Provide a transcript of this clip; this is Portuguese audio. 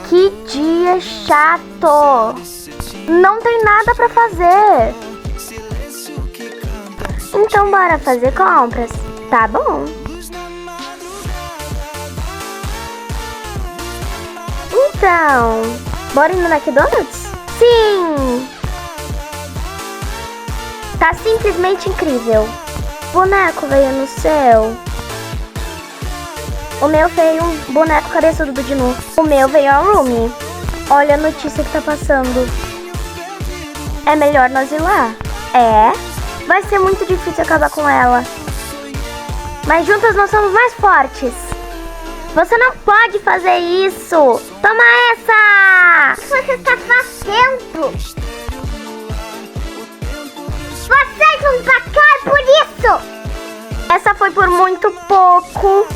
Que dia chato! Não tem nada pra fazer. Então bora fazer compras. Tá bom. Então, bora ir no McDonald's? Sim! Tá simplesmente incrível. O boneco veio no céu. O meu veio um boneco cabeçudo do Dinu. O meu veio a Rumi. Olha a notícia que tá passando. É melhor nós ir lá. Vai ser muito difícil acabar com ela. Mas juntas nós somos mais fortes. Você não pode fazer isso. Toma essa! O que você está fazendo? Vocês vão pagar por isso! Essa foi por muito pouco.